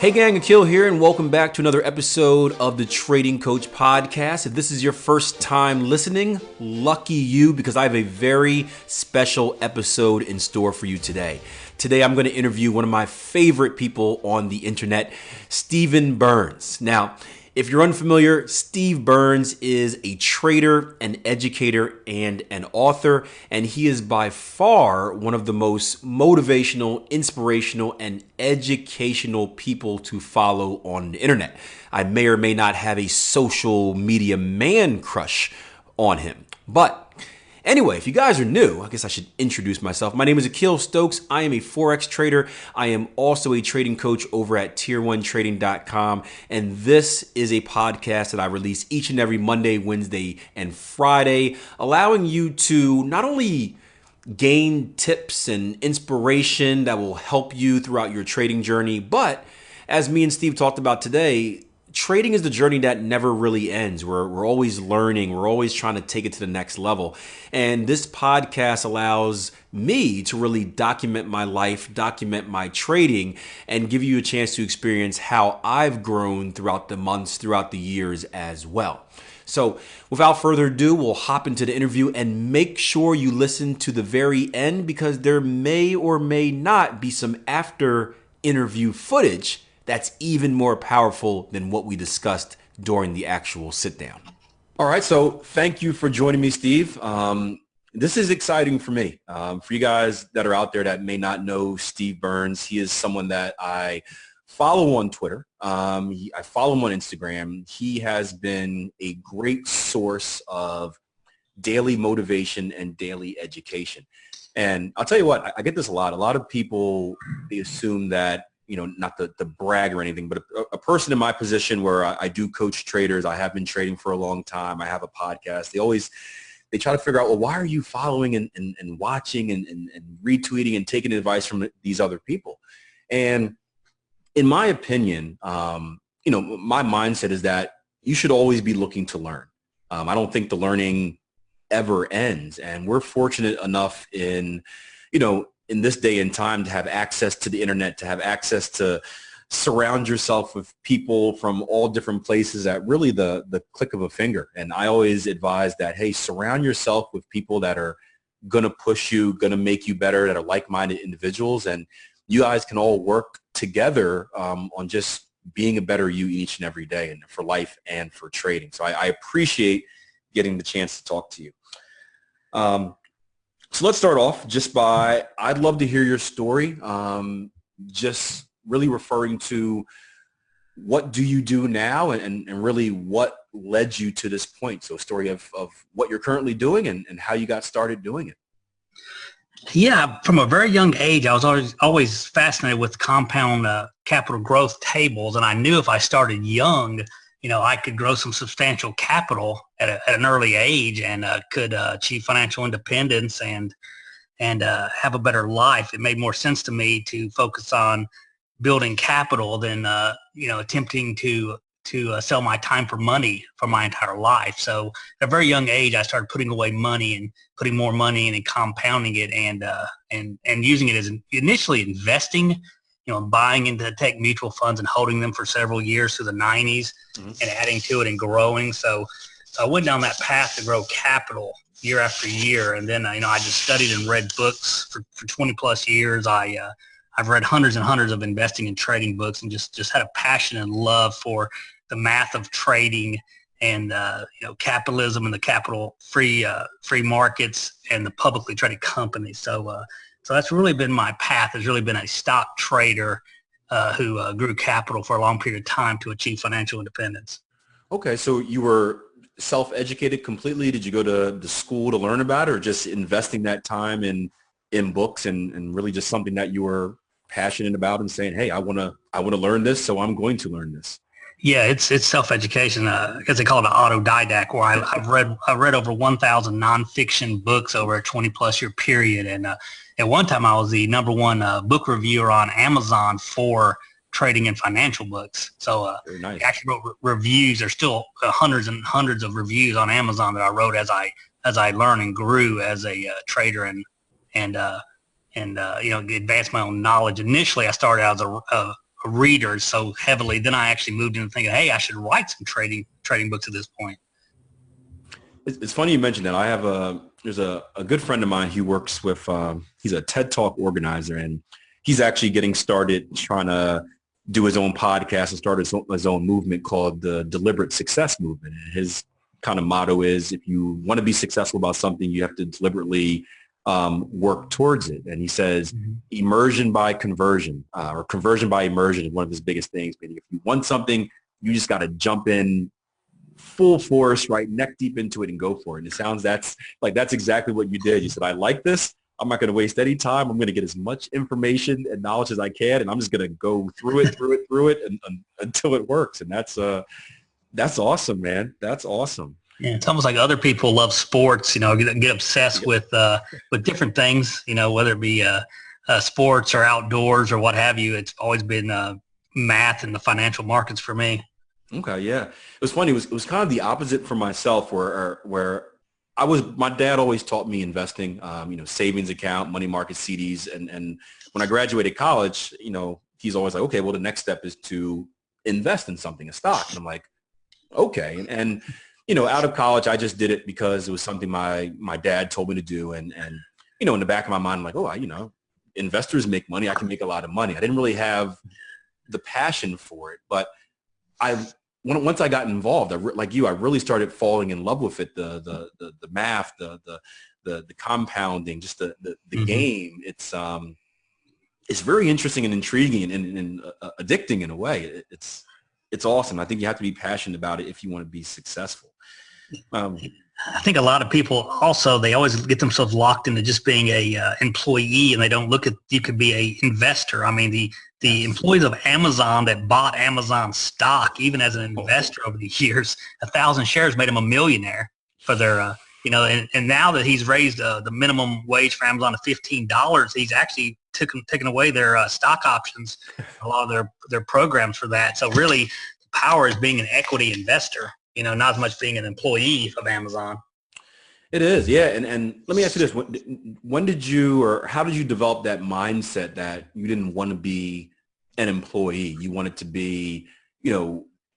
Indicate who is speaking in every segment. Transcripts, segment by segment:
Speaker 1: Hey gang, Akil here, and welcome back to another episode of the Trading Coach Podcast. If this is your first time listening, lucky you, because I have a very special episode in store for you today. Today I'm going to interview one of my favorite people on the internet, Stephen Burns. Now, if you're unfamiliar, Steve Burns is a trader, an educator, and an author, and he is by far one of the most motivational, inspirational, and educational people to follow on the internet. I may or may not have a social media man crush on him, but anyway, if you guys are new, I guess I should introduce myself. My name is Akil Stokes. I am a Forex trader. I am also a trading coach over at tier1trading.com. And this is a podcast that I release each and every Monday, Wednesday, and Friday, allowing you to not only gain tips and inspiration that will help you throughout your trading journey, but as me and Steve talked about today, trading is the journey that never really ends. We're always learning. We're always trying to take it to the next level. And this podcast allows me to really document my life, document my trading, and give you a chance to experience how I've grown throughout the months, throughout the years as well. So without further ado, we'll hop into the interview, and make sure you listen to the very end, because there may or may not be some after interview footage that's even more powerful than what we discussed during the actual sit down. All right, so thank you for joining me, Steve. This is exciting for me. For you guys that are out there that may not know Steve Burns, he is someone that I follow on Twitter. I follow him on Instagram. He has been a great source of daily motivation and daily education. And I'll tell you what, I get this a lot. A lot of people, they assume that, you know, not to brag or anything, but a person in my position where I do coach traders, I have been trading for a long time, I have a podcast, they try to figure out, well, why are you following and watching and retweeting and taking advice from these other people? And in my opinion, you know, my mindset is that you should always be looking to learn. I don't think the learning ever ends. And we're fortunate enough in this day and time to have access to the internet, to have access to surround yourself with people from all different places at really the click of a finger. And I always advise that, hey, surround yourself with people that are going to push you, going to make you better, that are like-minded individuals. And you guys can all work together on just being a better you each and every day, and for life and for trading. So I appreciate getting the chance to talk to you. So let's start off just by, I'd love to hear your story, just really referring to what do you do now, and really what led you to this point. So a story of what you're currently doing and how you got started doing it.
Speaker 2: Yeah, from a very young age, I was always fascinated with compound capital growth tables, and I knew if I started young, you know, I could grow some substantial capital at an early age, and could achieve financial independence and have a better life. It made more sense to me to focus on building capital than attempting to sell my time for money for my entire life. So at a very young age, I started putting away money and putting more money in and compounding it, and using it as initially investing. You know, buying into tech mutual funds and holding them for several years through the 90s, and adding to it and growing. So I went down that path to grow capital year after year. And then, I just studied and read books for 20 plus years. I've read hundreds and hundreds of investing and trading books, and just had a passion and love for the math of trading and, capitalism and the capital free markets and the publicly traded companies. So that's really been my path, has really been a stock trader who grew capital for a long period of time to achieve financial independence.
Speaker 1: Okay, so you were self-educated completely? Did you go to the school to learn about it, or just investing that time in books and really just something that you were passionate about and saying, hey, I want to learn this, so I'm going to learn this?
Speaker 2: Yeah, it's self-education, because they call it an autodidact, where I've read over 1,000 nonfiction books over a 20-plus year period. And at one time, I was the #1 book reviewer on Amazon for trading and financial books. So
Speaker 1: very nice.
Speaker 2: I actually wrote reviews. There's still hundreds and hundreds of reviews on Amazon that I wrote as I learned and grew as a trader and advance my own knowledge. Initially, I started out as a a reader so heavily. Then I actually moved into thinking, hey, I should write some trading books at this point.
Speaker 1: It's funny you mentioned that. There's a good friend of mine who works with, he's a TED Talk organizer, and he's actually getting started trying to do his own podcast and start his own movement called the Deliberate Success Movement. And his kind of motto is, if you want to be successful about something, you have to deliberately work towards it. And he says immersion by conversion, or conversion by immersion is one of his biggest things. Meaning if you want something, you just got to jump in full force, right, neck deep into it and go for it. And it sounds that's exactly what you did. You said, I like this. I'm not going to waste any time. I'm going to get as much information and knowledge as I can, and I'm just going to go through it until it works. And that's awesome, man. That's awesome.
Speaker 2: Yeah, it's almost like other people love sports, get obsessed with different things, whether it be sports or outdoors or what have you. It's always been math and the financial markets for me.
Speaker 1: Okay, yeah. It was funny. It was kind of the opposite for myself, where my dad always taught me investing, savings account, money market CDs. And when I graduated college, he's always like, okay, well, the next step is to invest in something, a stock. And I'm like, okay. And out of college, I just did it because it was something my dad told me to do. And in the back of my mind, I'm like, oh, investors make money. I can make a lot of money. I didn't really have the passion for it, but once I got involved, I really started falling in love with it. The math, the compounding, just the game. It's very interesting and intriguing and addicting in a way. It's awesome. I think you have to be passionate about it if you want to be successful.
Speaker 2: I think a lot of people also, they always get themselves locked into just being a employee, and they don't look at, you could be a investor. I mean, the employees of Amazon that bought Amazon stock, even as an investor over the years, 1,000 shares made him a millionaire for their, and now that he's raised the minimum wage for Amazon to $15, he's actually taken away their stock options, a lot of their programs for that. So really, the power is being an equity investor, not as much being an employee of Amazon.
Speaker 1: It is, yeah. And let me ask you this. When did you, or how did you develop that mindset that you didn't want to be an employee? You wanted to be,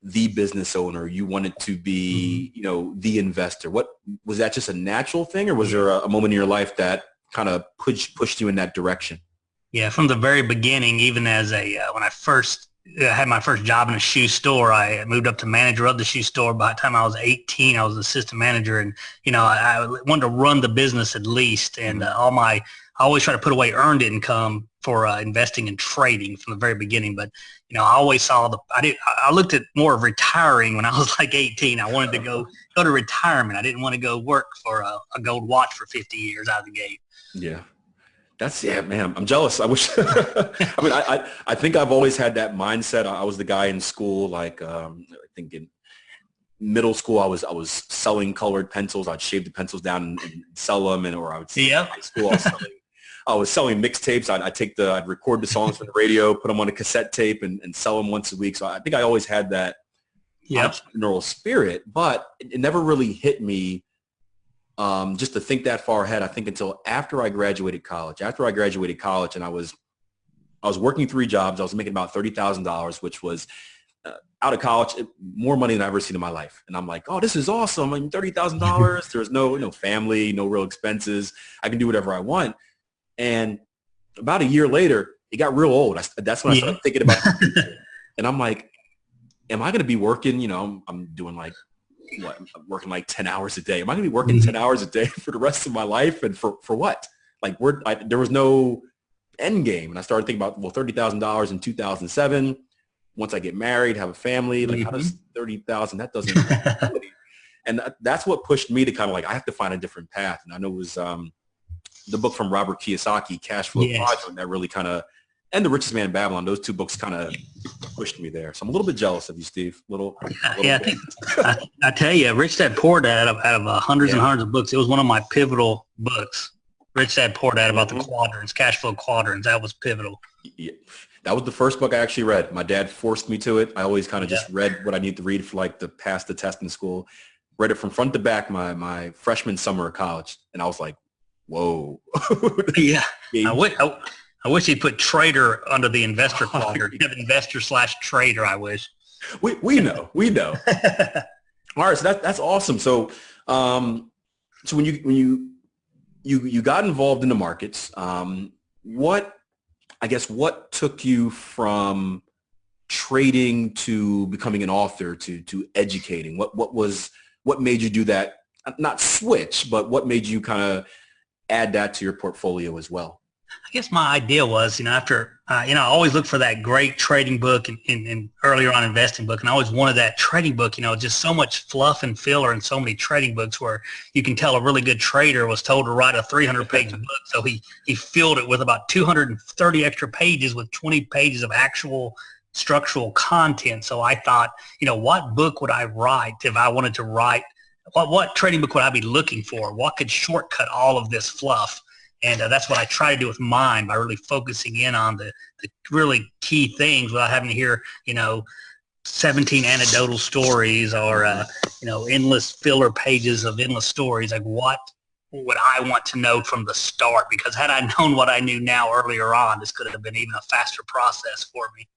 Speaker 1: the business owner. You wanted to be, the investor. What was that, just a natural thing, or was there a moment in your life that kind of pushed you in that direction?
Speaker 2: Yeah, from the very beginning, even as when I first had my first job in a shoe store, I moved up to manager of the shoe store. By the time I was 18, I was assistant manager, and I wanted to run the business at least. And I always try to put away earned income for investing and trading from the very beginning. But I always saw I looked at more of retiring when I was like 18. I wanted to go to retirement. I didn't want to go work for a gold watch for 50 years out of the gate.
Speaker 1: Yeah. Man, I'm jealous. I wish, I think I've always had that mindset. I was the guy in school, I think in middle school, I was selling colored pencils. I'd shave the pencils down and sell them, or I would in high school, I was selling mixtapes. I'd record the songs from the radio, put them on a cassette tape and sell them once a week. So I think I always had that entrepreneurial spirit, but it never really hit me just to think that far ahead, I think, until after I graduated college. After I graduated college, and I was working 3 jobs. I was making about $30,000, which was out of college, more money than I've ever seen in my life. And I'm like, oh, this is awesome. I mean, $30,000. There's no family, no real expenses. I can do whatever I want. And about a year later, it got real old. That's when I started thinking about the future. And I'm like, am I going to be working? I'm doing I'm working 10 hours a day. Am I going to be working 10 hours a day for the rest of my life? And for what? There was no end game. And I started thinking about, $30,000 in 2007. Once I get married, have a family, how does 30,000, that doesn't, and that's what pushed me to kind of I have to find a different path. And I know it was the book from Robert Kiyosaki, Cash Flow Quadrant, that really kind of, and The Richest Man in Babylon, those 2 books kind of pushed me there. So I'm a little bit jealous of you, Steve.
Speaker 2: I tell you, Rich Dad Poor Dad, out of hundreds and hundreds of books, it was one of my pivotal books. Rich Dad Poor Dad, about the quadrants, cash flow quadrants. That was pivotal.
Speaker 1: Yeah. That was the first book I actually read. My dad forced me to it. I always kind of just read what I needed to read for to pass the test in school. Read it from front to back my freshman summer of college. And I was like, whoa.
Speaker 2: Yeah. I I wish he'd put trader under the investor quadrant. He'd have investor/trader, I wish.
Speaker 1: We know. All right, so that's awesome. So so when you got involved in the markets, what took you from trading to becoming an author to educating? What made you do that? Not switch, but what made you kind of add that to your portfolio as well?
Speaker 2: I guess my idea was, after, I always looked for that great trading book and earlier on investing book. And I always wanted that trading book, just so much fluff and filler in so many trading books where you can tell a really good trader was told to write a 300-page book. So he filled it with about 230 extra pages with 20 pages of actual structural content. So I thought, what book would I write if I wanted to write? What trading book would I be looking for? What could shortcut all of this fluff? And that's what I try to do with mine by really focusing in on the really key things without having to hear, 17 anecdotal stories or, endless filler pages of endless stories. Like what would I want to know from the start? Because had I known what I knew now earlier on, this could have been even a faster process for me.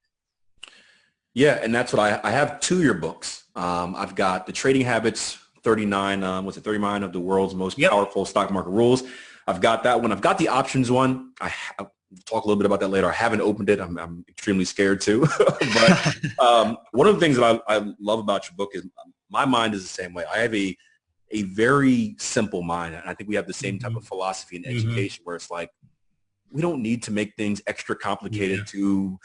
Speaker 1: Yeah, and that's what I have two of your books. I've got The Trading Habits 39, 39 of the world's most powerful stock market rules. I've got that one. I've got the options one. I'll talk a little bit about that later. I haven't opened it. I'm extremely scared to. But one of the things that I love about your book is my mind is the same way. I have a very simple mind, and I think we have the same type of philosophy in education where it's like we don't need to make things extra complicated to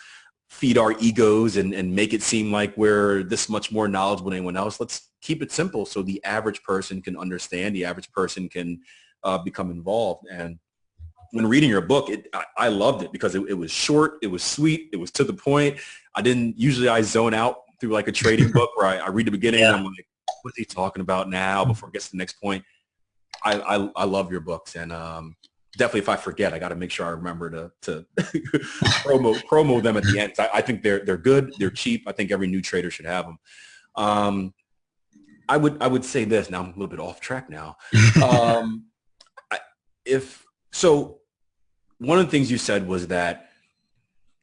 Speaker 1: feed our egos and make it seem like we're this much more knowledgeable than anyone else. Let's keep it simple so the average person can understand, the average person can become involved. And when reading your book, I loved it because it was short, it was sweet, it was to the point. I zone out through like a trading book where I read the beginning and I'm like, what's he talking about now before it gets to the next point. I love your books, and definitely if I forget, I got to make sure I remember to promo them at the end. I think they're good, they're cheap. I think every new trader should have them. I would say this. Now I'm a little bit off track now. So one of the things you said was that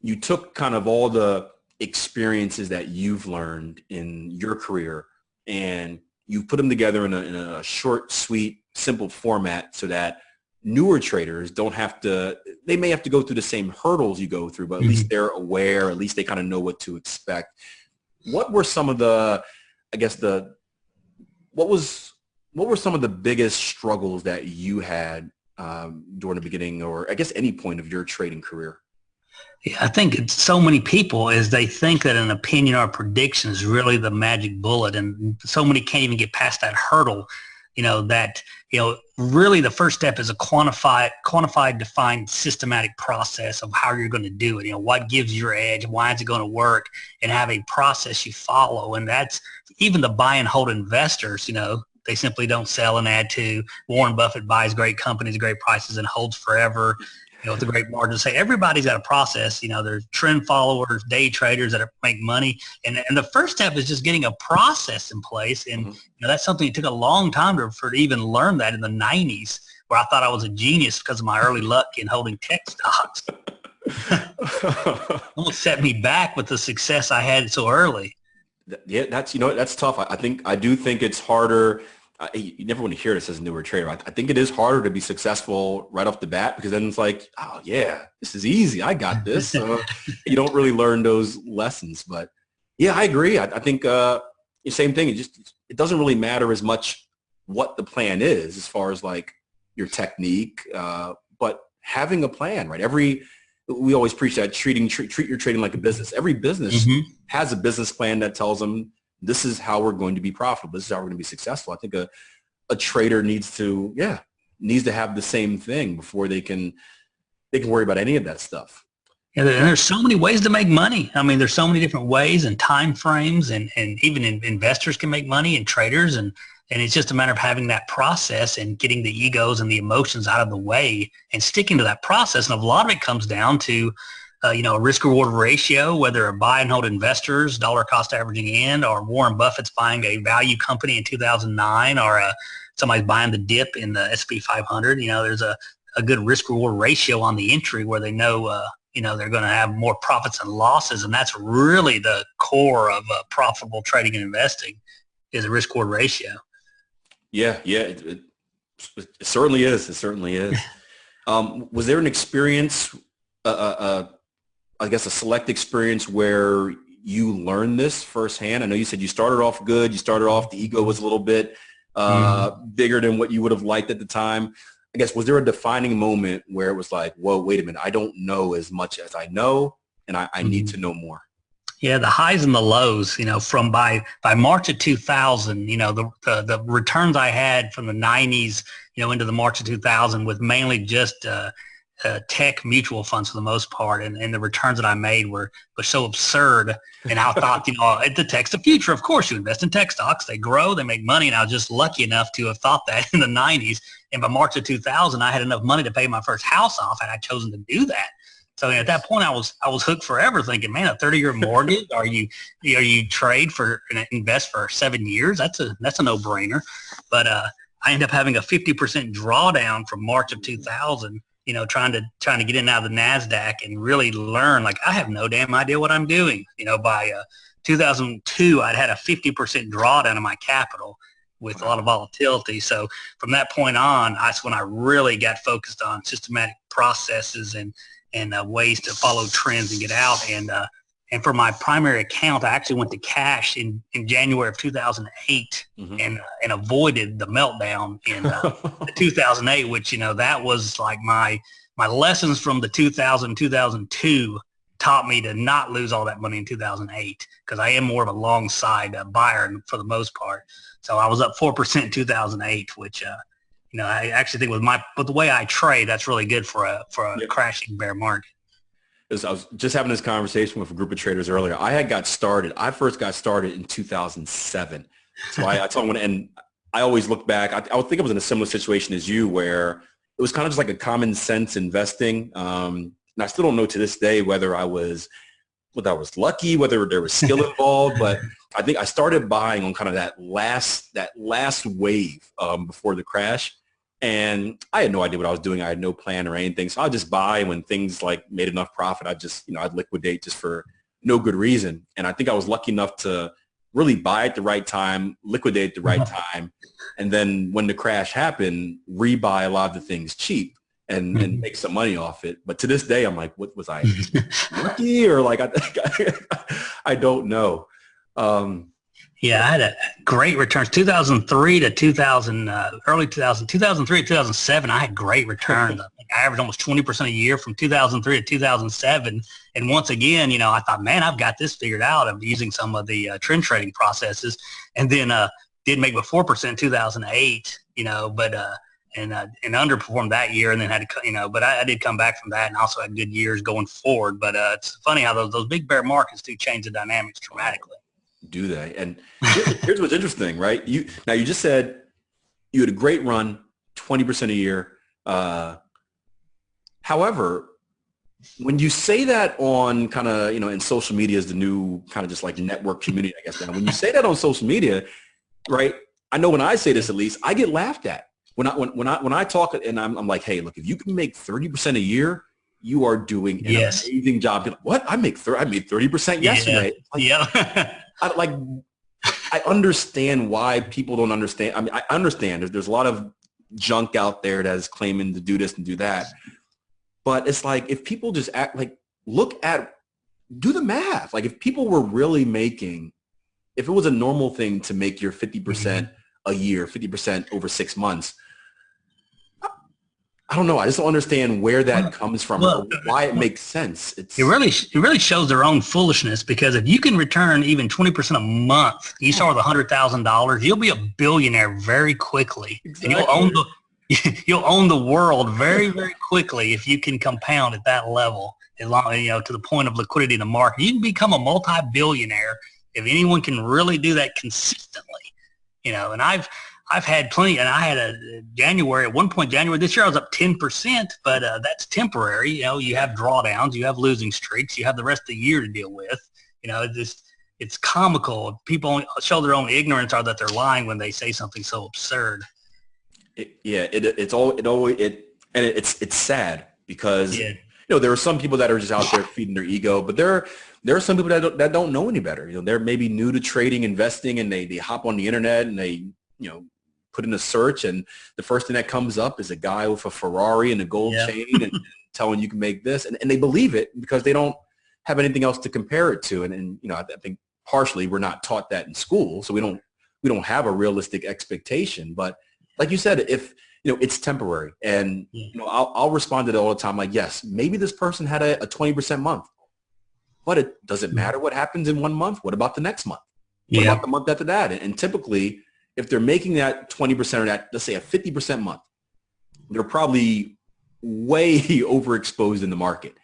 Speaker 1: you took kind of all the experiences that you've learned in your career and you put them together in a short, sweet, simple format so that newer traders they may have to go through the same hurdles you go through, but at least they're aware, at least they kind of know what to expect. What were some of what were some of the biggest struggles that you had during the beginning, or I guess any point of your trading career?
Speaker 2: Yeah, I think so many people is they think that an opinion or a prediction is really the magic bullet, and so many can't even get past that hurdle. Really the first step is a quantified, defined, systematic process of how you're going to do it. What gives your edge, why is it going to work, and have a process you follow. And that's even the buy and hold investors, they simply don't sell and add to. Warren Buffett buys great companies, great prices, and holds forever. With a great margin. Say everybody's got a process. There's trend followers, day traders that make money, and the first step is just getting a process in place. And that's something that took a long time to even learn that in the 90s, where I thought I was a genius because of my early luck in holding tech stocks. Almost set me back with the success I had so early.
Speaker 1: Yeah, that's tough. I do think it's harder. You never want to hear this as a newer trader. I think it is harder to be successful right off the bat because then it's like, oh yeah, this is easy. I got this. You don't really learn those lessons. But yeah, I agree. I think same thing. It doesn't really matter as much what the plan is as far as like your technique, but having a plan, right? We always preach that treat your trading like a business. Every business has a business plan that tells them, this is how we're going to be profitable. This is how we're going to be successful. I think a trader needs to have the same thing before they can worry about any of that stuff.
Speaker 2: Yeah, and there's so many ways to make money. I mean, there's so many different ways and time frames, and even investors can make money and traders, and it's just a matter of having that process and getting the egos and the emotions out of the way and sticking to that process. And a lot of it comes down to a risk-reward ratio, whether a buy and hold investors, dollar cost averaging in, or Warren Buffett's buying a value company in 2009, or somebody's buying the dip in the S&P 500. There's a good risk reward ratio on the entry where they know, they're going to have more profits and losses. And that's really the core of profitable trading and investing is a risk reward ratio.
Speaker 1: Yeah. It certainly is. It certainly is. Was there an experience, I guess a select experience where you learned this firsthand? I know you said you started off good. You started off, the ego was a little bit bigger than what you would have liked at the time. I guess, was there a defining moment where it was like, whoa, wait a minute, I don't know as much as I know, and I need to know more?
Speaker 2: Yeah, the highs and the lows, from by March of 2000, the returns I had from the 90s, into the March of 2000 with mainly just tech mutual funds for the most part. And the returns that I made were so absurd. And I thought, the tech's the future. Of course, you invest in tech stocks. They grow, they make money. And I was just lucky enough to have thought that in the 90s. And by March of 2000, I had enough money to pay my first house off, and I'd chosen to do that. So at that point, I was hooked forever, thinking, man, a 30-year mortgage? Are you trade for and invest for 7 years? That's a no-brainer. But I ended up having a 50% drawdown from March of 2000. Trying to get in out of the NASDAQ and really learn. Like, I have no damn idea what I'm doing. By 2002, I'd had a 50% drawdown of my capital with a lot of volatility. So from that point on, that's when I really got focused on systematic processes and ways to follow trends and get out. And for my primary account, I actually went to cash in January of 2008 and avoided the meltdown in 2008, which, that was like my lessons from the 2002 taught me to not lose all that money in 2008, because I am more of a long side buyer for the most part. So I was up 4% in 2008, which, I actually think with the way I trade, that's really good for a crashing bear market.
Speaker 1: I was just having this conversation with a group of traders earlier. I first got started in 2007. So I told them, and I always look back, I would think I was in a similar situation as you, where it was kind of just like a common sense investing. And I still don't know to this day whether I was lucky, whether there was skill involved, but I think I started buying on kind of that last wave before the crash. And I had no idea what I was doing. I had no plan or anything. So I'd just buy when things like made enough profit. I'd liquidate just for no good reason. And I think I was lucky enough to really buy at the right time, liquidate at the right time. And then when the crash happened, rebuy a lot of the things cheap and make some money off it. But to this day, I'm like, what was I lucky or like, I don't know.
Speaker 2: Yeah, I had a great returns. 2003 to 2000, early 2000, 2003 to 2007, I had great returns. I think I averaged almost 20% a year from 2003 to 2007. And once again, I thought, man, I've got this figured out. I'm using some of the trend trading processes, and then did make about 4% in 2008, but and underperformed that year, and then had to, but I did come back from that, and also had good years going forward. But it's funny how those big bear markets do change the dynamics dramatically.
Speaker 1: Do they? And here's what's interesting, right? You just said you had a great run, 20% a year. However, when you say that on kind of, in social media is the new kind of just like network community, I guess now. When you say that on social media, right? I know when I say this, at least, I get laughed at. When I talk and I'm like, hey, look, if you can make 30% a year, you are doing an amazing job. Like, what? I made 30% yesterday.
Speaker 2: Yeah.
Speaker 1: Like, I understand why people don't understand. I mean, I understand there's a lot of junk out there that is claiming to do this and do that. But it's like, if people just do the math. Like, if people were really if it was a normal thing to make your 50% a year, 50% over 6 months, I don't know. I just don't understand where that comes from or why it makes sense. It
Speaker 2: really shows their own foolishness, because if you can return even 20% a month, you start with $100,000, you'll be a billionaire very quickly. Exactly. And you'll own the world very, very quickly if you can compound at that level, as long, to the point of liquidity in the market. You can become a multi-billionaire if anyone can really do that consistently. And I've had plenty, and I had at one point January this year, I was up 10%, but that's temporary. You have drawdowns, you have losing streaks, you have the rest of the year to deal with. It's comical. People show their own ignorance, or that they're lying when they say something so absurd.
Speaker 1: It And it's sad because,
Speaker 2: Yeah.
Speaker 1: there are some people that are just out there feeding their ego, but there are some people that don't know any better. They're maybe new to trading, investing, and they hop on the internet and they, put in a search, and the first thing that comes up is a guy with a Ferrari and a gold chain and telling you can make this. And they believe it because they don't have anything else to compare it to. And I think partially we're not taught that in school. So we don't have a realistic expectation. But like you said, if, it's temporary. And, I'll respond to it all the time. Like, yes, maybe this person had a 20% month, but it doesn't matter what happens in 1 month. What about the next month? What about the month after that? And typically, if they're making that 20% or that, let's say a 50% month, they're probably way overexposed in the market.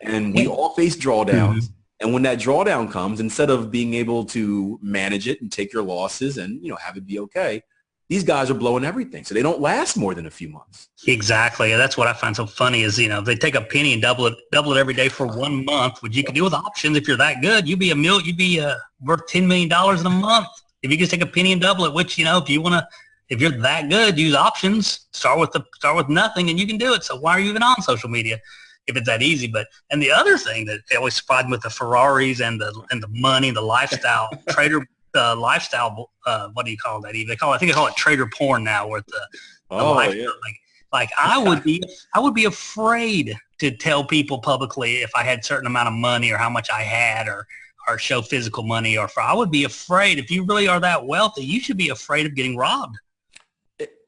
Speaker 1: And we all face drawdowns. And when that drawdown comes, instead of being able to manage it and take your losses and, have it be okay, these guys are blowing everything. So they don't last more than a few months.
Speaker 2: Exactly. And that's what I find so funny is, if they take a penny and double it every day for 1 month, which you can do with options. If you're that good, you'd be worth $10 million in a month. If you just take a penny and double it, which, if you're that good, use options, start with nothing and you can do it. So why are you even on social media if it's that easy? And the other thing that always surprised me with the Ferraris and the money, the lifestyle, trader lifestyle, what do you call that? I think they call it trader porn now, where the lifestyle,
Speaker 1: yeah.
Speaker 2: Like I would be afraid to tell people publicly if I had a certain amount of money or how much I had or show physical money I would be afraid. If you really are that wealthy, you should be afraid of getting robbed.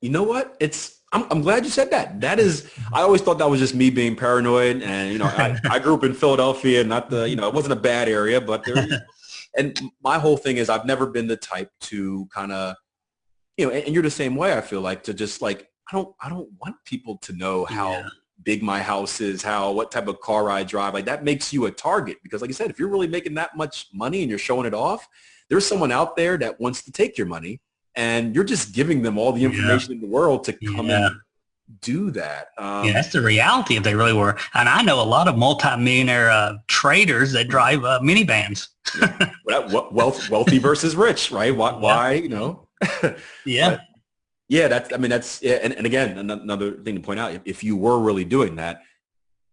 Speaker 1: You know what? I'm glad you said that. That is, I always thought that was just me being paranoid. And, I grew up in Philadelphia, not it wasn't a bad area, but and my whole thing is I've never been the type to kind of, and you're the same way, I feel like, to just like, I don't want people to know how big my house is, what type of car I drive. Like that makes you a target because like I said, if you're really making that much money and you're showing it off, there's someone out there that wants to take your money and you're just giving them all the information in the world to come and do that.
Speaker 2: That's the reality if they really were. And I know a lot of multimillionaire traders that drive minivans.
Speaker 1: Wealthy versus rich, right? Why,
Speaker 2: Yeah.
Speaker 1: That's and again, another thing to point out, if you were really doing that,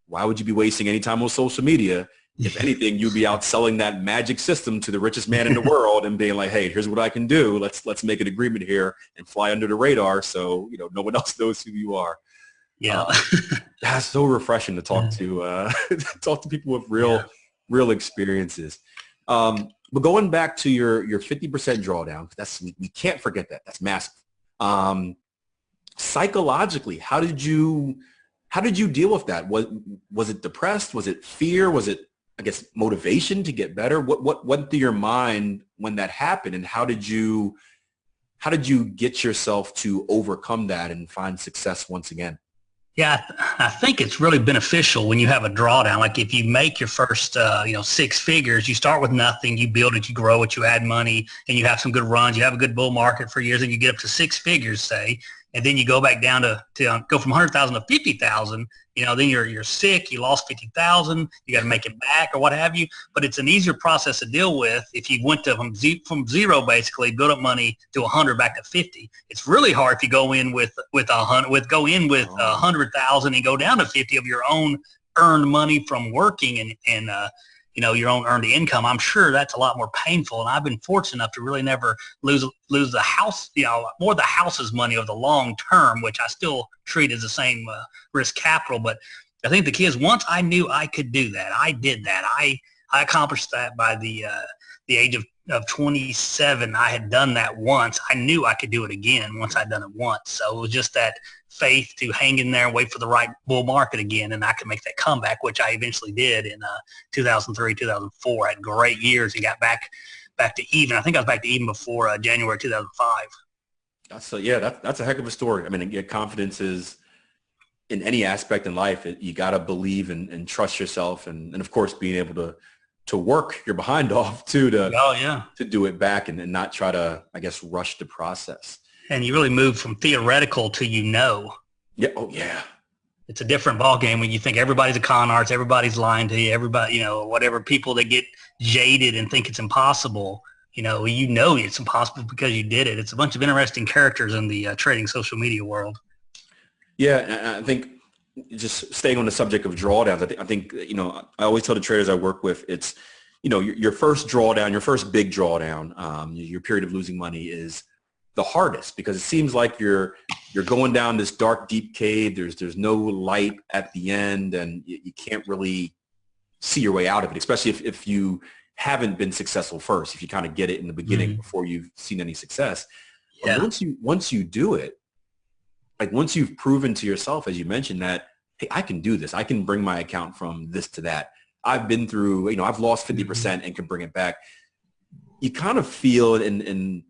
Speaker 1: why would you be wasting any time on social media? If anything, you'd be out selling that magic system to the richest man in the world and being like, hey, here's what I can do. Let's make an agreement here and fly under the radar so, no one else knows who you are.
Speaker 2: Yeah.
Speaker 1: That's so refreshing to talk to talk to people with real experiences. But going back to your 50% drawdown, we can't forget that. That's massive. Psychologically, how did you deal with that? Was it depressed? Was it fear? Was it, I guess, motivation to get better? What went through your mind when that happened, and how did you get yourself to overcome that and find success once again?
Speaker 2: Yeah, I think it's really beneficial when you have a drawdown. Like if you make your first, 6 figures, you start with nothing, you build it, you grow it, you add money, and you have some good runs. You have a good bull market for years, and you get up to 6 figures, say, and then you go back down to go from 100,000 to 50,000. Then you're sick, you lost 50,000, you got to make it back or what have you. But it's an easier process to deal with if you went to from zero, basically build up money to 100 back to 50. It's really hard if you go in with 100,000 and go down to 50 of your own earned money from working and your own earned income. I'm sure that's a lot more painful. And I've been fortunate enough to really never lose the house, more the house's money over the long term, which I still treat as the same risk capital. But I think the key is once I knew I could do that, I did that. I accomplished that by the age of 27. I had done that once. I knew I could do it again once I'd done it once. So it was just that faith to hang in there and wait for the right bull market again, and I could make that comeback, which I eventually did in 2003, 2004. I had great years and got back to even. I think I was back to even before January 2005.
Speaker 1: That's a heck of a story. I mean, confidence is in any aspect in life. You got to believe and trust yourself, and of course being able to work your behind off too to do it back and not try to, I guess, rush the process.
Speaker 2: And you really move from theoretical to
Speaker 1: Yeah. Oh, yeah.
Speaker 2: It's a different ballgame when you think everybody's a con artist, everybody's lying to you, everybody, whatever, people that get jaded and think it's impossible, it's impossible because you did it. It's a bunch of interesting characters in the trading social media world.
Speaker 1: Yeah, and I think just staying on the subject of drawdowns, I think, you know, I always tell the traders I work with, it's, you know, your first drawdown, your first big drawdown, your period of losing money is the hardest because it seems like you're going down this dark, deep cave. There's no light at the end, and you can't really see your way out of it, especially if you haven't been successful first, if you kind of get it in the beginning before you've seen any success.
Speaker 2: Yeah.
Speaker 1: But once you do it, like once you've proven to yourself, as you mentioned, that, hey, I can do this. I can bring my account from this to that. I've been through, you know, I've lost 50% and can bring it back. You kind of feel in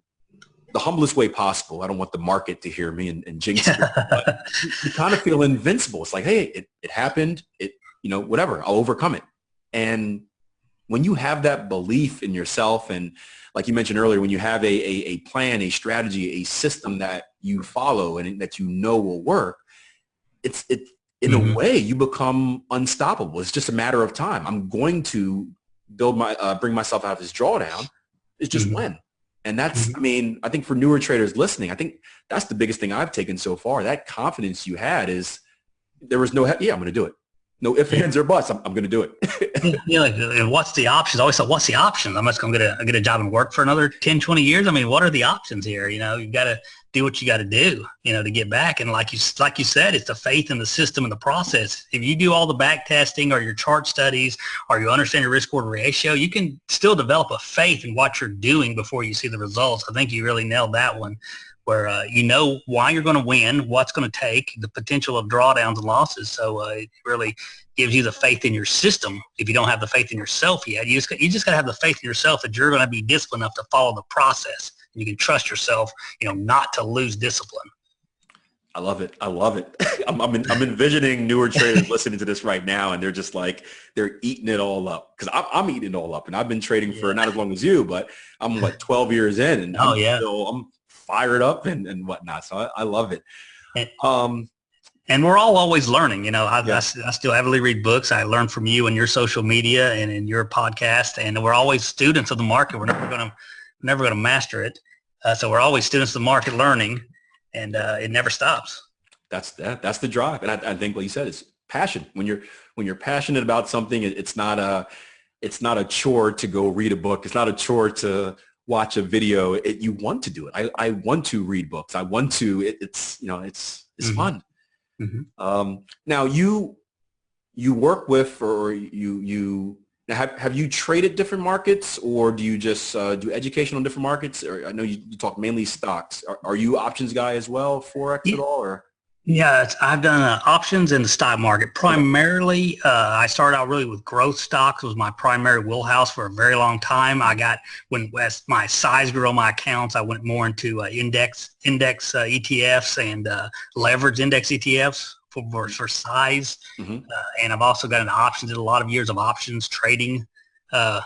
Speaker 1: the humblest way possible. I don't want the market to hear me and jinx it, but you kind of feel invincible. It's like, hey, it happened. You know, whatever, I'll overcome it. And when you have that belief in yourself, and like you mentioned earlier, when you have a plan, a strategy, a system that you follow and that you know will work, it's in a way, you become unstoppable. It's just a matter of time. I'm going to bring myself out of this drawdown. It's just when. And that's, I mean, I think for newer traders listening, I think that's the biggest thing I've taken so far. That confidence you had is there was no, I'm going to do it. No ifs, ands, or buts. I'm going to do it.
Speaker 2: Yeah, like, what's the options? I always thought, what's the options? I'm just going to get a job and work for another 10, 20 years. I mean, what are the options here? You know, you've got to do what you got to do, you know, to get back. And like you said, it's the faith in the system and the process. If you do all the back testing or your chart studies or you understand your risk reward ratio, you can still develop a faith in what you're doing before you see the results. I think you really nailed that one, where you know why you're going to win, what's going to take, the potential of drawdowns and losses. So it really gives you the faith in your system. If you don't have the faith in yourself yet, you just got to have the faith in yourself that you're going to be disciplined enough to follow the process. You can trust yourself, you know, not to lose discipline.
Speaker 1: I love it. I'm envisioning newer traders listening to this right now, and they're just like, they're eating it all up, because I'm eating it all up, and I've been trading for not as long as you, but I'm like 12 years in, and I'm fired up and whatnot. So I love it.
Speaker 2: And we're all always learning. You know, I still heavily read books. I learn from you and your social media and in your podcast, and we're always students of the market. We're never going to master it. So we're always students of the market learning, and it never stops.
Speaker 1: That's the drive. And I think what you said is passion. When you're passionate about something, it's not a chore to go read a book. It's not a chore to watch a video. You want to do it. I want to read books. I want to, it's fun. Now you work with, or now have you traded different markets, or do you just do education on different markets? Or I know you talk mainly stocks. Are you options guy as well, Forex at all? Or?
Speaker 2: Yeah, I've done options in the stock market. Primarily, I started out really with growth stocks was my primary wheelhouse for a very long time. As my size grew on my accounts, I went more into index ETFs and leverage index ETFs for size. And I've also got into options, did a lot of years of options trading I've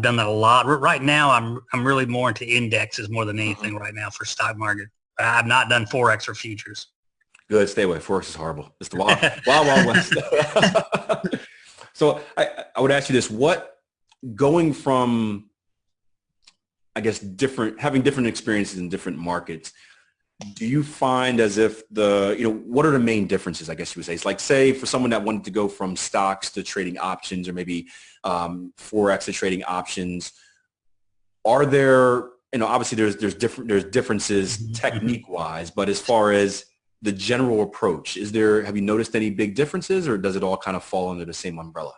Speaker 2: done that a lot. Right now, I'm really more into indexes more than anything right now for stock market. I've not done Forex or futures.
Speaker 1: Good. Stay away. Forex is horrible. It's the wild west. So I would ask you this, going from, I guess, having different experiences in different markets, do you find as if what are the main differences, I guess you would say? It's like, say, for someone that wanted to go from stocks to trading options, or maybe Forex to trading options, are there, obviously there's differences technique-wise, but as far as the general approach, have you noticed any big differences, or does it all kind of fall under the same umbrella?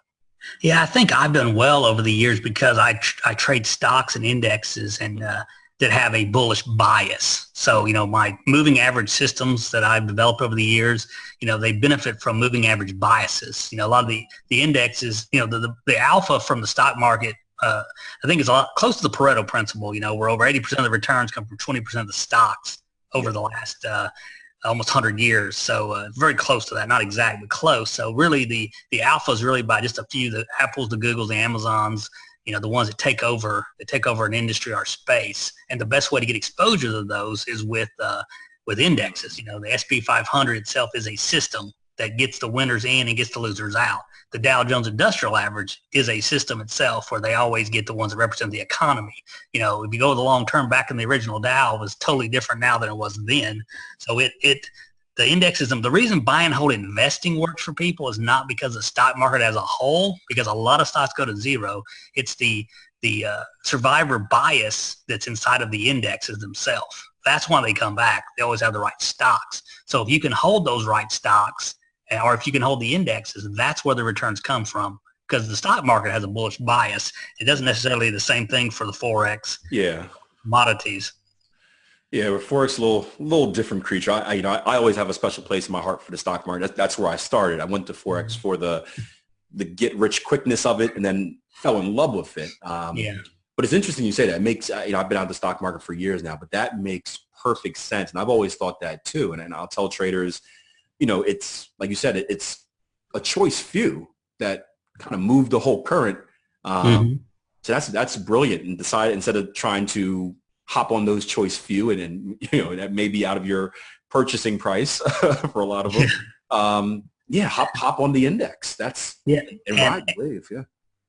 Speaker 2: Yeah, I think I've done well over the years because I trade stocks and indexes and that have a bullish bias. So, my moving average systems that I've developed over the years, they benefit from moving average biases. A lot of the indexes, the alpha from the stock market, I think it's a lot close to the Pareto principle, where over 80% of the returns come from 20% of the stocks over the last almost 100 years. So very close to that, not exact, but close. So really the alpha is really by just a few, the Apples, the Googles, the Amazons, the ones that take over an industry or space. And the best way to get exposure to those is with indexes. The SP 500 itself is a system that gets the winners in and gets the losers out. The Dow Jones Industrial Average is a system itself where they always get the ones that represent the economy. If you go to the long term, back in the original Dow, it was totally different now than it was then. So the indexism, the reason buy and hold investing works for people is not because the stock market as a whole, because a lot of stocks go to zero. It's the survivor bias that's inside of the indexes themselves. That's why they come back. They always have the right stocks. So if you can hold those right stocks, or if you can hold the indexes, that's where the returns come from. Because the stock market has a bullish bias. It doesn't necessarily the same thing for the Forex commodities.
Speaker 1: Yeah, but Forex a little different creature. I always have a special place in my heart for the stock market. That's where I started. I went to Forex for the get rich quickness of it, and then fell in love with it. But it's interesting you say that. It makes I've been out of the stock market for years now, but that makes perfect sense, and I've always thought that too. And I'll tell traders, it's like you said, it's a choice few that kind of move the whole current. So that's brilliant, and decide instead of trying to hop on those choice few and that may be out of your purchasing price for a lot of them. Hop on the index. That's and ride the wave.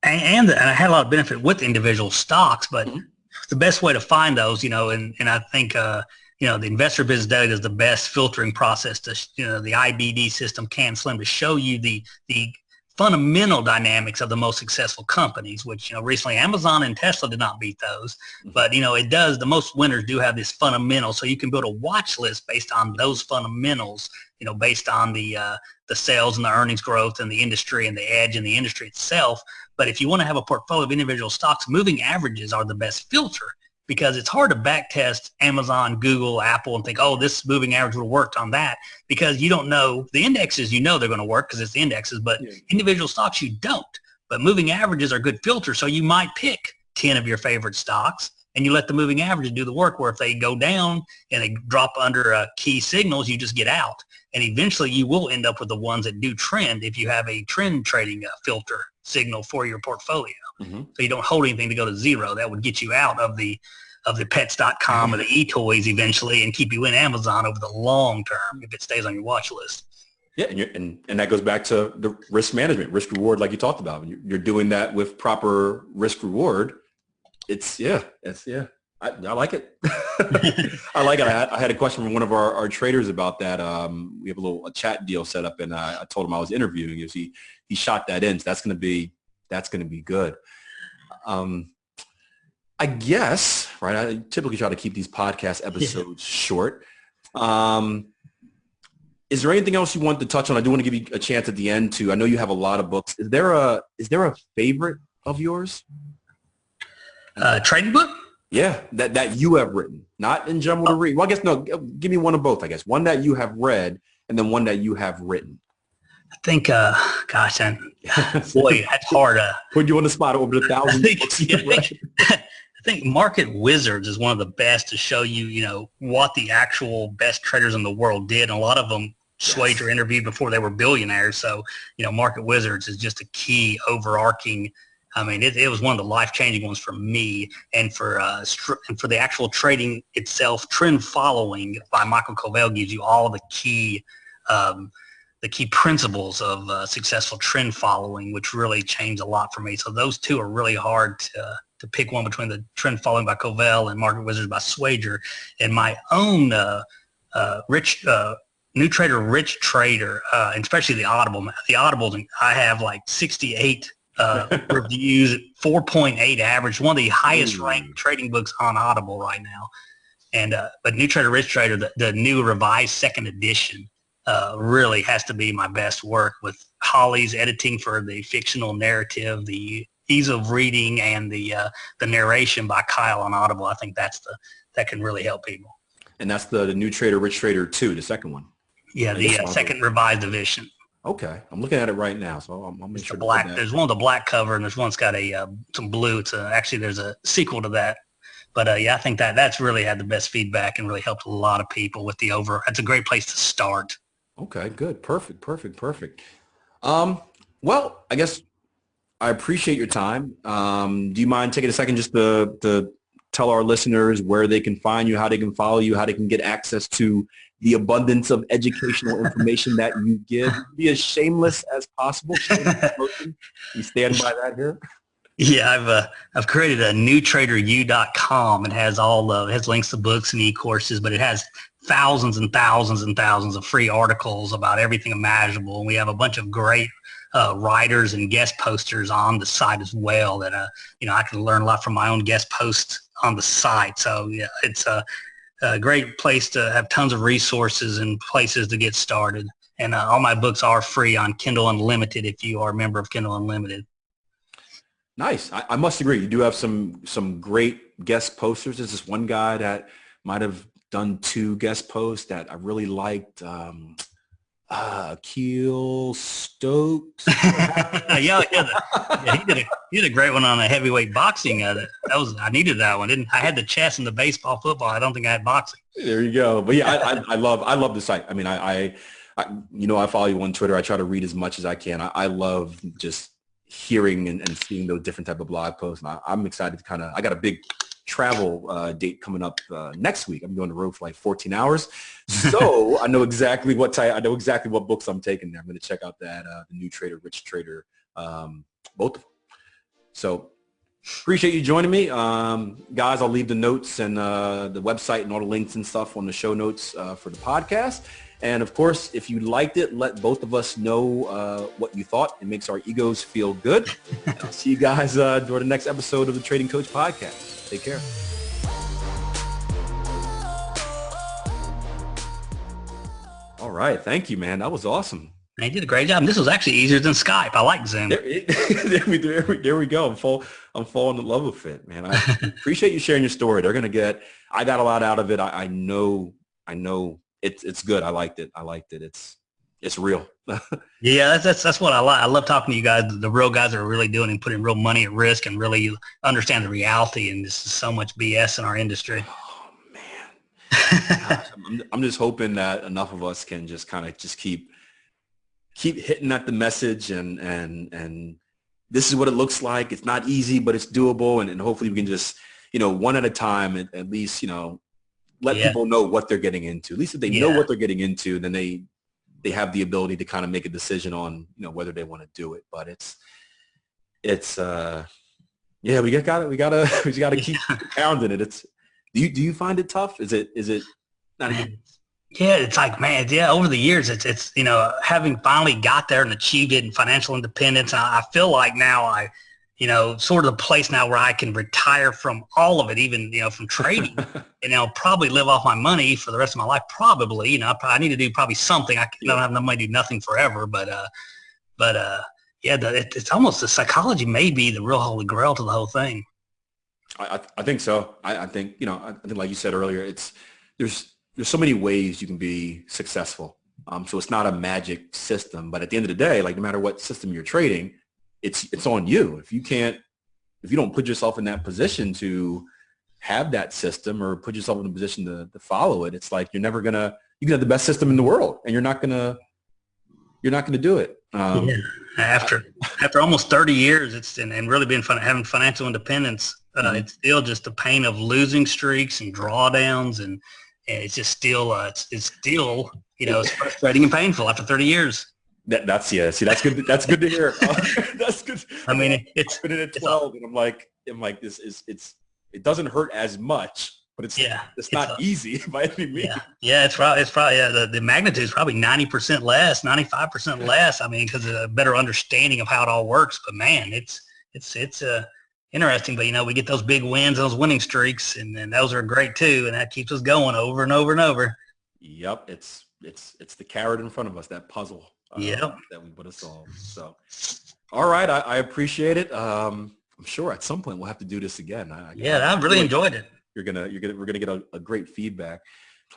Speaker 2: And I had a lot of benefit with individual stocks, but the best way to find those, and I think the Investor Business Daily does the best filtering process to the IBD system, CAN-SLIM, to show you the fundamental dynamics of the most successful companies, which, recently Amazon and Tesla did not beat those, but, it does. The most winners do have this fundamental. So you can build a watch list based on those fundamentals, based on the sales and the earnings growth and the industry and the edge in the industry itself. But if you want to have a portfolio of individual stocks, moving averages are the best filter, because it's hard to backtest Amazon, Google, Apple, and think, oh, this moving average would have worked on that, because you don't know. The indexes, they're going to work because it's the indexes, but individual stocks, you don't. But moving averages are good filters, so you might pick 10 of your favorite stocks, and you let the moving averages do the work, where if they go down and they drop under key signals, you just get out. And eventually you will end up with the ones that do trend if you have a trend trading filter signal for your portfolio. So you don't hold anything to go to zero. That would get you out of the pets.com or the eToys eventually, and keep you in Amazon over the long term if it stays on your watch list.
Speaker 1: Yeah, and that goes back to the risk management, risk reward, like you talked about. When you're doing that with proper risk reward, I like it. I like it. I had a question from one of our traders about that. We have a chat deal set up, and I told him I was interviewing him. He shot that in. So that's going to be good. I guess, right? I typically try to keep these podcast episodes short. Is there anything else you want to touch on? I do want to give you a chance at the end to. I know you have a lot of books. Is there a favorite of yours?
Speaker 2: Trading book?
Speaker 1: Yeah, that you have written, not in general to read. Well, I guess no. Give me one of both. I guess one that you have read, and then one that you have written.
Speaker 2: I think, boy, that's hard.
Speaker 1: Put you on the spot over 1,000 books you've read.
Speaker 2: I think Market Wizards is one of the best to show you, what the actual best traders in the world did. And a lot of them swayed or interviewed before they were billionaires. So, Market Wizards is just a key overarching. I mean, it was one of the life-changing ones for me, and for the actual trading itself. Trend Following by Michael Covell gives you all the key principles of successful trend following, which really changed a lot for me. So those two are really hard to pick one between the Trend Following by Covell and Market Wizards by Swager. And my own New Trader, Rich Trader, and especially the Audible. The Audibles, I have like 68 reviews, 4.8 average, one of the highest ranked trading books on Audible right now. And but New Trader, Rich Trader, the new revised second edition, really has to be my best work, with Holly's editing for the fictional narrative, the ease of reading, and the narration by Kyle on Audible. I think that can really help people. And
Speaker 1: that's the New Trader, Rich Trader 2, the second one.
Speaker 2: Yeah, the second revised edition.
Speaker 1: Okay, I'm looking at it right now, so I'll make sure.
Speaker 2: There's one with a black cover, and there's one that's got some blue. Actually, there's a sequel to that. But I think that's really had the best feedback and really helped a lot of people with the over. That's a great place to start.
Speaker 1: Okay, good, perfect. Well, I guess I appreciate your time. Do you mind taking a second just to tell our listeners where they can find you, how they can follow you, how they can get access to the abundance of educational information that you give? Be as shameless as possible. You stand by that here?
Speaker 2: Yeah, I've created a newtraderu.com. It has it has links to books and e-courses, but it has thousands and thousands and thousands of free articles about everything imaginable. And we have a bunch of great writers and guest posters on the site as well that, I can learn a lot from my own guest posts on the site. So yeah, it's a great place to have tons of resources and places to get started. And all my books are free on Kindle Unlimited if you are a member of Kindle Unlimited.
Speaker 1: Nice. I must agree. You do have some great guest posters. There's this one guy that might have done 2 guest posts that I really liked. Keel Stokes.
Speaker 2: Yeah, he did a great one on a heavyweight boxing. I needed that one. I had the chess and the baseball, football. I don't think I had boxing.
Speaker 1: There you go. But yeah, I love the site. I mean, I follow you on Twitter. I try to read as much as I can. I love just hearing and seeing those different type of blog posts. And I'm excited to I got a big travel date coming up next week. I'm going to road for like 14 hours. So I know exactly what books I'm taking there. I'm going to check out that, The New Trader, Rich Trader, both of them. So appreciate you joining me. Guys, I'll leave the notes and the website and all the links and stuff on the show notes for the podcast. And of course, if you liked it, let both of us know what you thought. It makes our egos feel good. I'll see you guys during the next episode of the Trading Coach Podcast. Take care. All right. Thank you, man. That was awesome.
Speaker 2: You did a great job. And this was actually easier than Skype. I like Zoom.
Speaker 1: There we go. I'm falling in love with it, man. I appreciate you sharing your story. I got a lot out of it. I know it's good. I liked it. It's real.
Speaker 2: Yeah, that's what I like. I love talking to you guys, the real guys that are really doing and putting real money at risk and really understand the reality. And this is so much BS in our industry.
Speaker 1: Oh man, gosh, I'm just hoping that enough of us can just kind of just keep hitting at the message and this is what it looks like. It's not easy, but it's doable. And hopefully we can just, one at a time, at least, let people know what they're getting into. At least if they know what they're getting into, then they have the ability to kind of make a decision on, whether they want to do it. But we gotta keep pounding it. Do you find it tough? Is it not even?
Speaker 2: Yeah, it's like, man, over the years, it's having finally got there and achieved it in financial independence. I feel like now sort of the place now where I can retire from all of it, even, from trading, and probably live off my money for the rest of my life. Probably, I need to do probably something. I don't have no money to do nothing forever, but it's almost the psychology may be the real holy grail to the whole thing.
Speaker 1: I think so. I think, I think like you said earlier, there's so many ways you can be successful. So it's not a magic system, but at the end of the day, like no matter what system you're trading, it's on you. If you don't put yourself in that position to have that system or put yourself in a position to follow it, it's like you can have the best system in the world and you're not gonna do it.
Speaker 2: After almost 30 years, and really being having financial independence, it's still just the pain of losing streaks and drawdowns, and it's just still it's frustrating and painful after 30 years.
Speaker 1: That's good. That's good to hear. That's good.
Speaker 2: I mean, it's
Speaker 1: been at 12, and I'm like, it doesn't hurt as much, but it's not easy by any means.
Speaker 2: Yeah, it's probably the magnitude is probably 90% less, 95% less. I mean, because of a better understanding of how it all works. But man, it's interesting. But we get those big wins, those winning streaks, and those are great too, and that keeps us going over and over and over.
Speaker 1: Yep, it's the carrot in front of us, that puzzle. That we put us solve. So, all right, I appreciate it. I'm sure at some point we'll have to do this again.
Speaker 2: I really enjoyed it.
Speaker 1: We're gonna get a great feedback.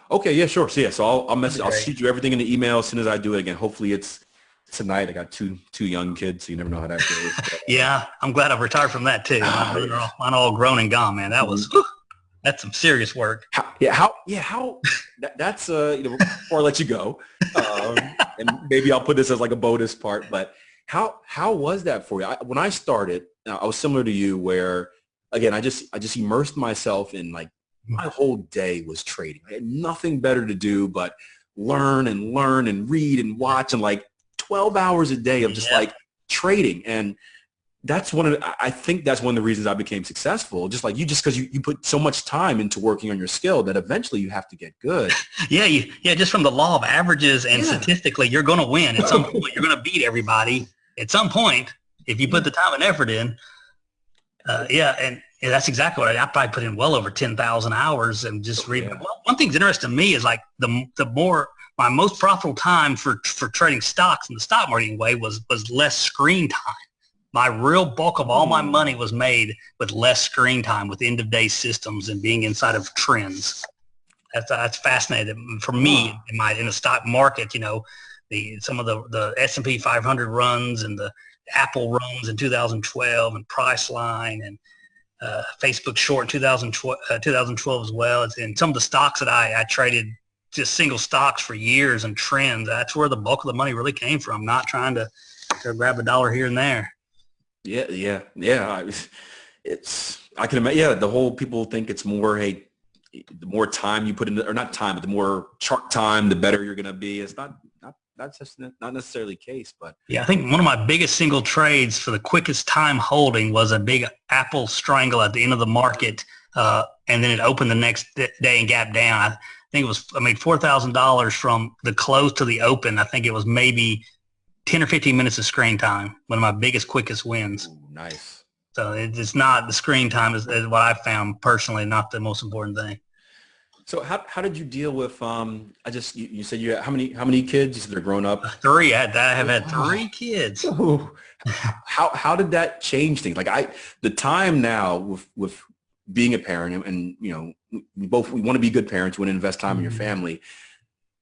Speaker 1: Okay, yeah, sure. So I'll shoot you everything in the email as soon as I do it again. Hopefully it's tonight. I got two young kids, so you never know how that goes. But,
Speaker 2: yeah, I'm glad I've retired from that too. Mine all grown and gone, man. That's some serious work.
Speaker 1: That's before I let you go, and maybe I'll put this as like a bonus part. But how was that for you? When I started, I was similar to you, where again I just immersed myself in, like, my whole day was trading. I had nothing better to do but learn and read and watch, and like 12 hours a day of just like trading. And that's I think that's one of the reasons I became successful. Just like you, just because you put so much time into working on your skill that eventually you have to get good.
Speaker 2: Yeah, just from the law of averages and
Speaker 1: Yeah.
Speaker 2: statistically, you're going to win at some point. You're going to beat everybody at some point if you put the time and effort in. And that's exactly what I probably put in well over 10,000 hours and just reading. Well, one thing's interesting to me is like the more my most profitable time for trading stocks in the stock marketing way was less screen time. My real bulk of all my money was made with less screen time, with end of day systems and being inside of trends. That's fascinating for me in the stock market. You know, some of the S&P 500 runs and the Apple runs in 2012 and Priceline and Facebook short in 2012 as well. And some of the stocks that I traded just single stocks for years and trends. That's where the bulk of the money really came from. Not trying to grab a dollar here and there.
Speaker 1: Yeah. I can imagine. Yeah, the whole people think it's more, hey, the more time you put in, or not time, but the more chart time, the better you're going to be. It's that's just not necessarily the case, but
Speaker 2: yeah, I think one of my biggest single trades for the quickest time holding was a big Apple strangle at the end of the market, and then it opened the next day and gapped down. I think I made $4,000 from the close to the open. I think it was maybe 10 or 15 minutes of screen time. One of my biggest, quickest wins.
Speaker 1: Ooh, nice.
Speaker 2: So it's not the screen time is what I found personally, not the most important thing.
Speaker 1: So how did you deal with you said you had, how many kids? You said they're grown up?
Speaker 2: 3. I have had 3 kids.
Speaker 1: Ooh. How did that change things? Like the time now with being a parent and you know we want to be good parents, we want to invest time in your family.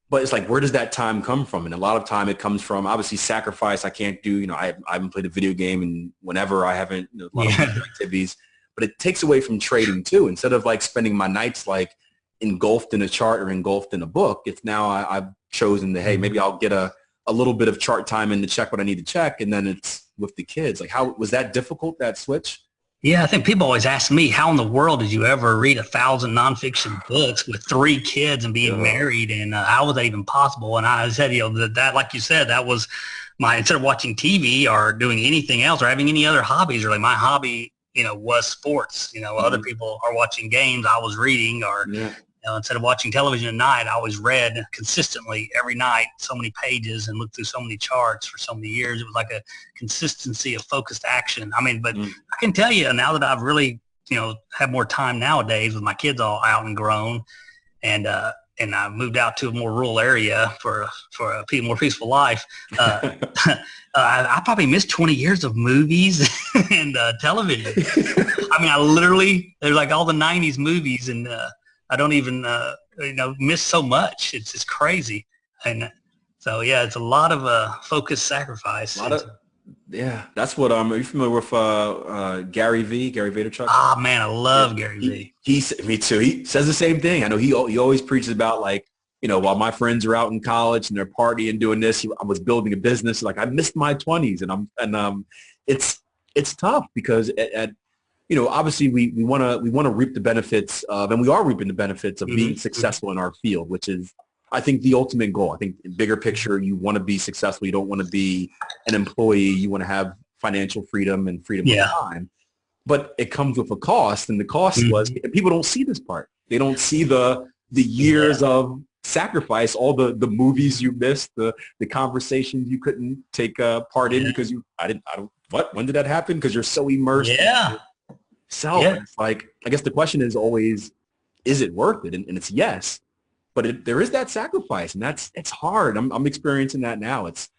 Speaker 1: But it's like, where does that time come from? And a lot of time it comes from obviously sacrifice. I can't do, you know, I haven't played a video game and whenever I haven't, you know, a lot of other activities, but it takes away from trading too. Instead of like spending my nights like engulfed in a chart or engulfed in a book, it's now I've chosen to, hey, maybe I'll get a little bit of chart time in to check what I need to check. And then it's with the kids. Like, how was that difficult, that switch?
Speaker 2: Yeah, I think people always ask me, how in the world did you ever read 1,000 nonfiction books with 3 kids and being married? And how was that even possible? And I said, you know, that like you said, that was instead of watching TV or doing anything else or having any other hobbies, really, my hobby, you know, was sports. You know, other people are watching games. I was reading instead of watching television at night, I always read consistently every night so many pages and looked through so many charts for so many years. It was like a consistency of focused action. I mean, but I can tell you now that I've really, you know, have more time nowadays with my kids all out and grown, and I moved out to a more rural area for a more peaceful life. I probably missed 20 years of movies and television. I mean, I literally, there's like all the 90s movies and I don't even, miss so much. It's just crazy. And so, yeah, it's a lot of focused sacrifice.
Speaker 1: That's what are you familiar with Gary Vaynerchuk?
Speaker 2: Ah, man, I love Gary V.
Speaker 1: Me too. He says the same thing. I know he always preaches about like, you know, while my friends are out in college and they're partying doing this, I was building a business. Like I missed my 20s and it's tough because at you know, obviously we want to reap the benefits of, and we are reaping the benefits of being successful in our field, which is, I think, the ultimate goal. I think in bigger picture, you want to be successful. You don't want to be an employee. You want to have financial freedom and freedom of time. But it comes with a cost, and the cost was, people don't see this part. They don't see the years of sacrifice, all the movies you missed, the conversations you couldn't take part in because when did that happen? Because you're so immersed. So it's like, I guess the question is always, is it worth it? And it's yes, but there is that sacrifice, and it's hard. I'm experiencing that now. It's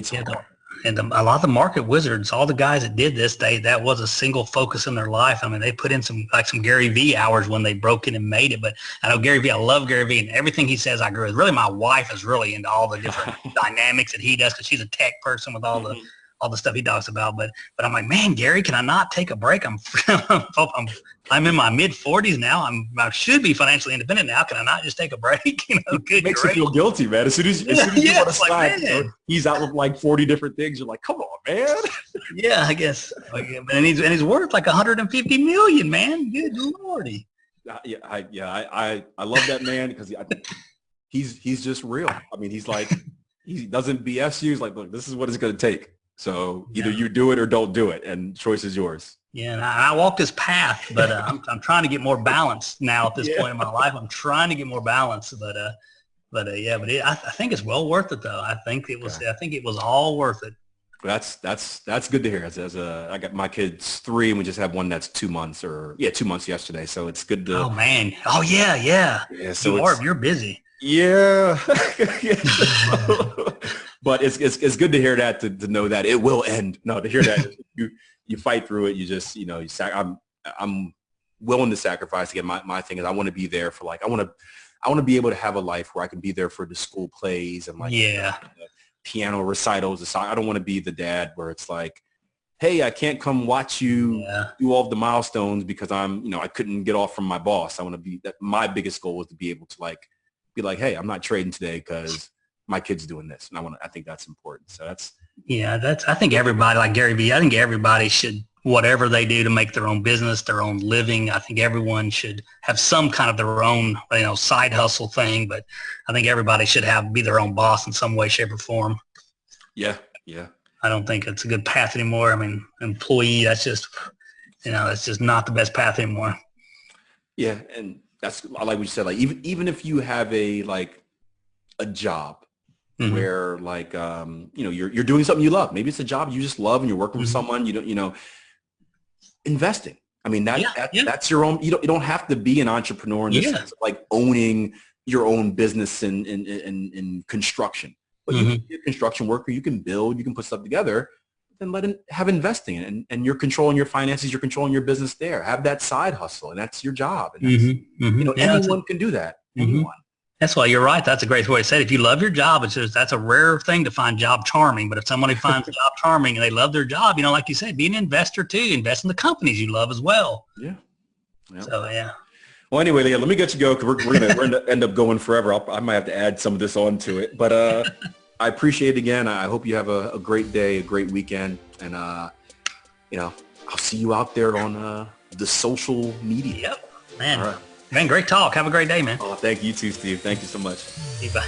Speaker 1: hard.
Speaker 2: And a lot of the market wizards, all the guys that did this, that was a single focus in their life. I mean, they put in some Gary V hours when they broke it and made it. But I know Gary V, I love Gary V, and everything he says I agree with. Really, my wife is really into all the different dynamics that he does because she's a tech person with all the stuff he talks about, but I'm like, man, Gary, can I not take a break? I'm in my mid 40s now. I should be financially independent now. Can I not just take a break? You know, good.
Speaker 1: Makes you feel guilty, man. As soon as you want to slide, like, he's out with like 40 different things. You're like, come on, man.
Speaker 2: Yeah, I guess. And he's worth like 150 million, man. Good lordy.
Speaker 1: I love that man because he's just real. I mean, he's like, he doesn't BS you. He's like, look, this is what it's going to take. So either you do it or don't do it, and choice is yours.
Speaker 2: Yeah, and I walk this path, but I'm trying to get more balance now at this point in my life. I'm trying to get more balance, but I think it's well worth it though. I think it was. Okay. I think it was all worth it.
Speaker 1: That's good to hear. I got my kids 3, and we just have one that's 2 months 2 months yesterday. So it's good to.
Speaker 2: Oh man! Oh yeah. So you're busy.
Speaker 1: Yeah. But it's good to hear that, to know that it will end. No, to hear that you fight through it. You just, I'm willing to sacrifice. Again, my thing is I want to be there for I want to be able to have a life where I can be there for the school plays and the piano recitals. I don't want to be the dad where it's like, hey, I can't come watch you do all of the milestones because I couldn't get off from my boss. I want to be that. My biggest goal is to be able to be like, hey, I'm not trading today because my kid's doing this. And I think that's important. So
Speaker 2: I think everybody, like Gary Vee, I think everybody should, whatever they do to make their own business, their own living, I think everyone should have some kind of their own, side hustle thing. But I think everybody should be their own boss in some way, shape, or form.
Speaker 1: Yeah.
Speaker 2: I don't think it's a good path anymore. I mean, employee, that's just not the best path anymore.
Speaker 1: Yeah. And that's, I like what you said, even if you have a job, mm-hmm. where you're doing something you love. Maybe it's a job you just love and you're working with someone, investing. I mean, that's your own, you don't have to be an entrepreneur in the sense of owning your own business in construction, but you can be a construction worker, you can build, you can put stuff together, then have investing and you're controlling your finances, you're controlling your business there. Have that side hustle and that's your job. And anyone can do that. Anyone.
Speaker 2: That's why you're right. That's a great way to say it. If you love your job, that's a rare thing to find job charming. But if somebody finds job charming and they love their job, like you said, be an investor too. Invest in the companies you love as well.
Speaker 1: Yeah.
Speaker 2: So, yeah.
Speaker 1: Well, anyway, Leah, let me get you go because we're going to end up going forever. I might have to add some of this on to it. But I appreciate it again. I hope you have a great day, a great weekend. And, I'll see you out there on the social media.
Speaker 2: Yep. Man. All right. Man, great talk. Have a great day, man.
Speaker 1: Oh, thank you too, Steve. Thank you so much.
Speaker 2: Bye.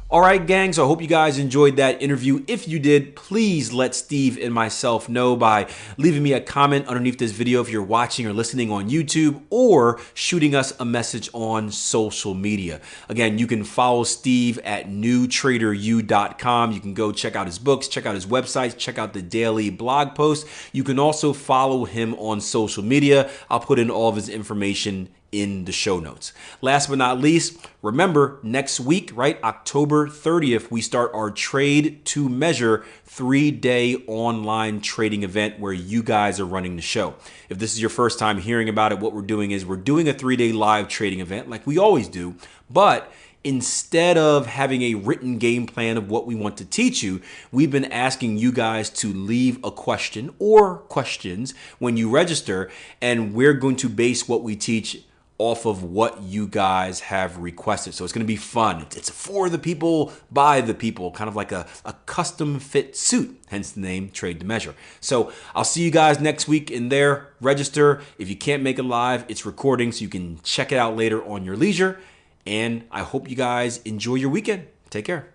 Speaker 1: All right, gang, so I hope you guys enjoyed that interview. If you did, please let Steve and myself know by leaving me a comment underneath this video if you're watching or listening on YouTube, or shooting us a message on social media. Again, you can follow Steve at newtraderu.com. You can go check out his books, check out his websites, check out the daily blog posts. You can also follow him on social media. I'll put in all of his information in the show notes. Last but not least, remember next week, right, October 30th, we start our Trade to Measure 3-day online trading event where you guys are running the show. If this is your first time hearing about it, what we're doing is we're doing a 3-day live trading event like we always do, but instead of having a written game plan of what we want to teach you, we've been asking you guys to leave a question or questions when you register, and we're going to base what we teach off of what you guys have requested. So it's going to be fun. It's for the people, by the people, kind of like a custom fit suit, hence the name Trade to Measure. So I'll see you guys next week in there. Register. If you can't make it live, it's recording so you can check it out later on your leisure. And I hope you guys enjoy your weekend. Take care.